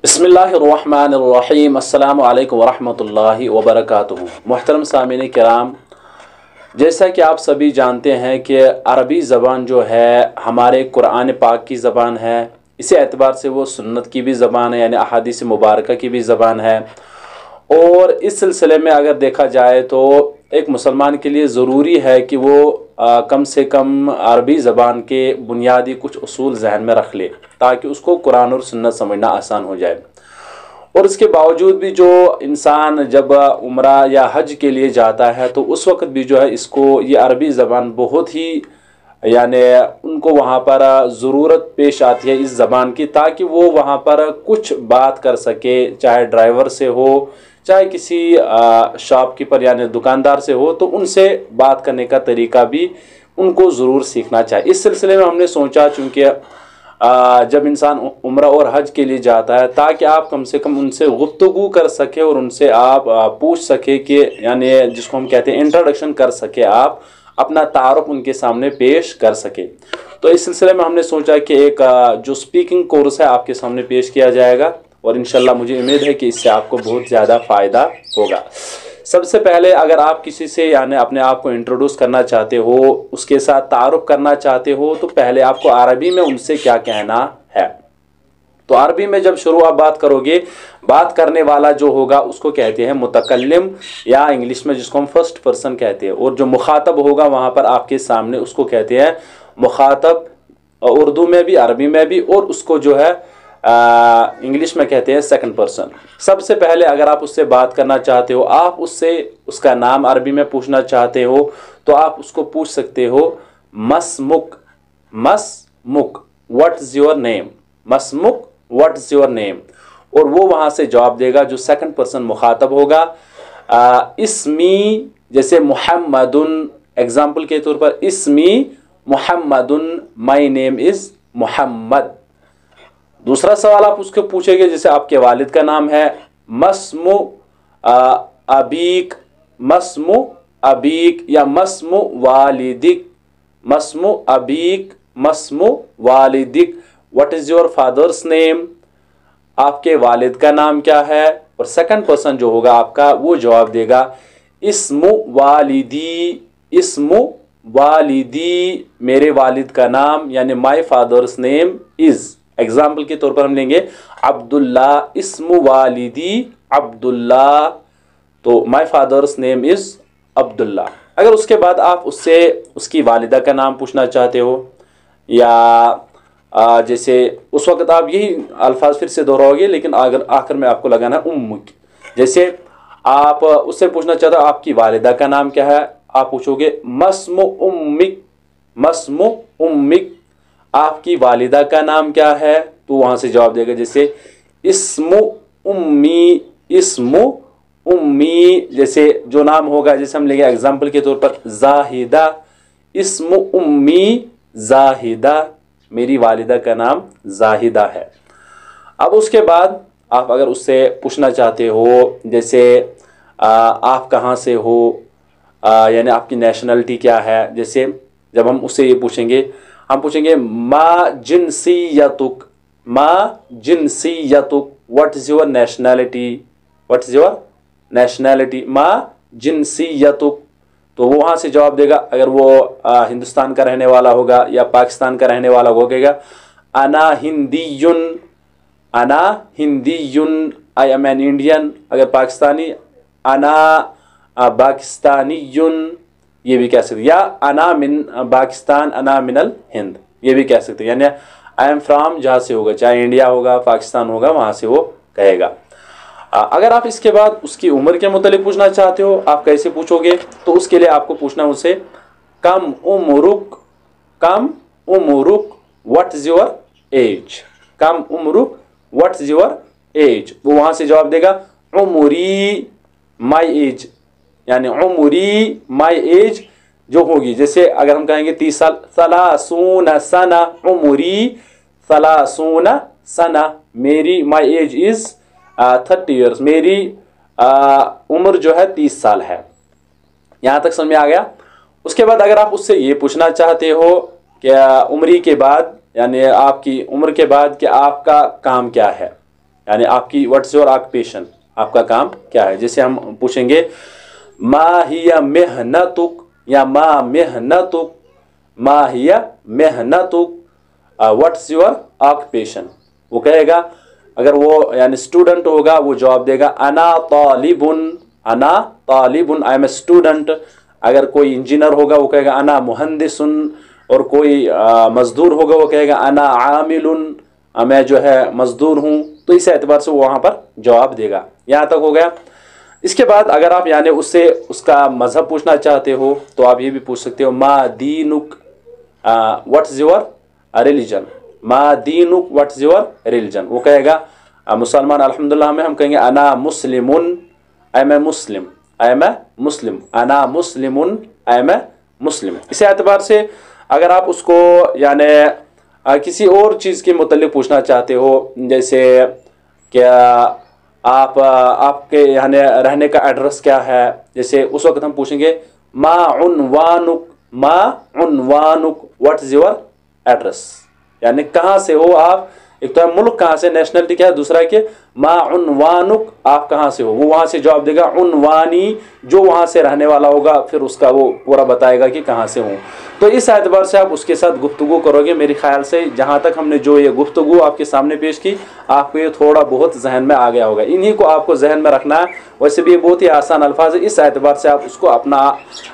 बिस्मिल्लाहिर्रहमानिर्रहीम। अस्सलामु अलैकुम वरहमतुल्लाहि वबरकातुहू। मुहतरम सामीन किराम, जैसा कि आप सभी जानते हैं कि अरबी ज़बान जो है हमारे कुरान पाक की ज़बान है। इसी एतबार से वो सुन्नत की भी ज़बान है, यानी अहादीस मुबारका की भी ज़बान है। और इस सिलसिले में अगर देखा जाए तो एक मुसलमान के लिए ज़रूरी है कि वो कम से कम अरबी ज़बान के बुनियादी कुछ उसूल जहन में रख ले, ताकि उसको कुरान और सुन्नत समझना आसान हो जाए। और इसके बावजूद भी जो इंसान जब उम्रा या हज के लिए जाता है तो उस वक्त भी जो है इसको ये अरबी ज़बान बहुत ही, यानी उनको वहाँ पर ज़रूरत पेश आती है इस ज़बान की, ताकि वो वहाँ पर कुछ बात कर सके, चाहे ड्राइवर से हो, चाहे किसी शॉपकीपर यानी दुकानदार से हो, तो उनसे बात करने का तरीका भी उनको ज़रूर सीखना चाहिए। इस सिलसिले में हमने सोचा, चूँकि जब इंसान उम्रा और हज के लिए जाता है, ताकि आप कम से कम उनसे गुफ्तगू कर सके और उनसे आप पूछ सके कि, यानी जिसको हम कहते हैं इंट्रोडक्शन कर सके, आप अपना तारुफ उनके सामने पेश कर सके। तो इस सिलसिले में हमने सोचा कि एक जो स्पीकिंग कोर्स है आपके सामने पेश किया जाएगा, और इंशाल्लाह मुझे उम्मीद है कि इससे आपको बहुत ज़्यादा फ़ायदा होगा। सबसे पहले अगर आप किसी से यानी अपने आप को इंट्रोड्यूस करना चाहते हो, उसके साथ तारुफ करना चाहते हो, तो पहले आपको अरबी में उनसे क्या कहना है। तो अरबी में जब शुरू आप बात करोगे, बात करने वाला जो होगा उसको कहते हैं मुतकल्लिम, या इंग्लिश में जिसको हम फर्स्ट पर्सन कहते हैं। और जो मुखातब होगा वहाँ पर आपके सामने उसको कहते हैं मुखातब, उर्दू में भी अरबी में भी, और उसको जो है इंग्लिश में कहते हैं सेकंड पर्सन। सबसे पहले अगर आप उससे बात करना चाहते हो, आप उससे उसका नाम अरबी में पूछना चाहते हो, तो आप उसको पूछ सकते हो मसमुक, मसमुक, व्हाट इज योर नेम, मसमुक, व्हाट इज योर नेम। और वो वहाँ से जवाब देगा जो सेकंड पर्सन मुखातब होगा। इसमी, जैसे मुहम्मदुन, एग्जाम्पल के तौर पर इसमी मुहम्मदुन, माई नेम इज मुहम्मद। दूसरा सवाल आप उसको पूछेंगे, जैसे आपके वालिद का नाम है, मस्मु अबीक, मस्मु अबीक, या मस्मु वालिदिक, मस्मु अबीक, मस्मु वालिदिक, what is your father's name, आपके वालिद का नाम क्या है। और सेकंड पर्सन जो होगा आपका, वो जवाब देगा इस्मु वालिदी, इस्मु वालिदी, मेरे वालिद का नाम, यानी my father's name is. Example के तौर पर हम लेंगे अब्दुल्ला, इस्मु वालिदी अब्दुल्ला, तो my father's name is Abdullah. अगर उसके बाद आप उससे उसकी वालिदा का नाम पूछना चाहते हो, या जैसे उस वक्त आप यही अल्फाज फिर से दोहराओगे, लेकिन अगर आखिर में आपको लगाना उम्मुक, जैसे आप उससे पूछना चाहते हो आपकी वालिदा का नाम क्या है, आप पूछोगे मस्मु उम्मिक, मस्मु उम्मिक, आपकी वालिदा का नाम क्या है, तो वहां से जवाब देगा जैसे इस्मु उम्मी, इस्मु उम्मी, जैसे जो नाम होगा, जैसे हम लेंगे एग्जाम्पल के तौर पर जाहिदा, इस्मु उम्मी जाहिदा, मेरी वालिदा का नाम जाहिदा है। अब उसके बाद आप अगर उससे पूछना चाहते हो, जैसे आप कहाँ से हो, यानी आपकी नेशनलिटी क्या है, जैसे जब हम उससे ये पूछेंगे, हम पूछेंगे मा जिनसियतुक, मा जिनसियतुक, what is your nationality, what is your nationality, मा जिनसियतुक, तो वो वहाँ से जवाब देगा। अगर वो हिंदुस्तान का रहने वाला होगा या पाकिस्तान का रहने वाला होगा, अना हिंदीयुन, अना हिंदीयुन, आई एम एन इंडियन। अगर पाकिस्तानी, अना पाकिस्तानीयुन, ये भी कह सकते, या अना मिन पाकिस्तान, अना मिनल हिंद, ये भी कह सकते, यानी आई एम फ्राम, जहाँ से होगा, चाहे इंडिया होगा, पाकिस्तान होगा, वहाँ से वो कहेगा। अगर आप इसके बाद उसकी उम्र के मुतालिक पूछना चाहते हो, आप कैसे पूछोगे, तो उसके लिए आपको पूछना उससे कम उम्रुक, कम उम्रुक, व्हाट इज योर एज, कम उम्रुक, व्हाट इज योर एज, वो वहाँ से जवाब देगा उमरी, माई एज, यानी उमरी, माई एज जो होगी, जैसे अगर हम कहेंगे 30 साल, सलासून सना, उमरी सलासून सना, मेरी माई एज इज 30 ईयर्स, मेरी उम्र जो है 30 साल है। यहाँ तक समझ में आ गया। उसके बाद अगर आप उससे ये पूछना चाहते हो कि उम्री के बाद, यानी आपकी उम्र के बाद, कि आपका काम क्या है, यानी आपकी व्हाट इज योर ऑक्यूपेशन, आपका काम क्या है। जैसे हम पूछेंगे मा हिया मेहनतुक या मा मेहनतुक, मा हिया मेहनतुक, व्हाट इज योर ऑक्यूपेशन। वो कहेगा, अगर वो यानी स्टूडेंट होगा वो जवाब देगा अना तालिबुन, अना तालिबुन, आई एम ए स्टूडेंट। अगर कोई इंजीनियर होगा वो कहेगा अना मुहंदिसुन, और कोई मजदूर होगा वो कहेगा अना आमिलुन, मैं जो है मजदूर हूँ। तो इस एतबार से वो वहाँ पर जवाब देगा। यहाँ तक हो गया। इसके बाद अगर आप यानी उससे उसका मजहब पूछना चाहते हो तो आप ये भी पूछ सकते हो मा दीनुक, व्हाट इज योर रिलीजन, मा दीनुक व्हाट इज योर रिलीजन। वो कहेगा मुसलमान अल्हम्दुलिल्लाह में हम कहेंगे अना मुस्लिमुन, I M A Muslim, I M A मुस्लिम, अना मुस्लिमुन, आई एम ए मुस्लिम। इस एतबार से अगर आप उसको यानी किसी और चीज़ के मुतल्लिक पूछना चाहते हो, जैसे क्या आपके यानी रहने का एड्रेस क्या है, जैसे उस वक्त हम पूछेंगे मा उन्वानुक, मा उन्वानुक, व्हाट इज योर एड्रेस, यानी कहाँ से हो आप। एक तो है मुल्क कहाँ से, नेशनलिटी क्या है, दूसरा है कि मा उन्वानुक, आप कहाँ से हो। वो वहाँ से जवाब देगा उन्वानी, जो वहाँ से रहने वाला होगा फिर उसका वो पूरा बताएगा कि कहाँ से हूँ। तो इस एतबार से आप उसके साथ गुफ्तगू करोगे। मेरे ख्याल से जहाँ तक हमने जो ये गुफ्तगू आपके सामने पेश की, आपको ये थोड़ा बहुत जहन में आ गया होगा। इन्हीं को आपको जहन में रखना है। वैसे भी ये बहुत ही आसान अल्फाज है। इस एतबार से आप उसको अपना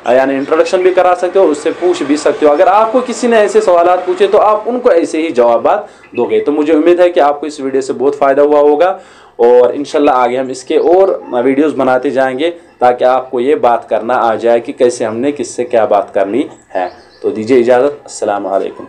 यानी इंट्रोडक्शन भी करा सकते हो और उससे पूछ भी सकते हो। अगर आपको किसी ने ऐसे सवाल पूछे तो आप उनको ऐसे ही जवाब दोगे। तो मुझे उम्मीद है कि आपको इस वीडियो से बहुत फ़ायदा हुआ होगा और इंशाल्लाह आगे हम इसके और वीडियोस बनाते जाएंगे ताकि आपको ये बात करना आ जाए कि कैसे हमने किससे क्या बात करनी है। तो दीजिए इजाज़त। अस्सलाम वालेकुम।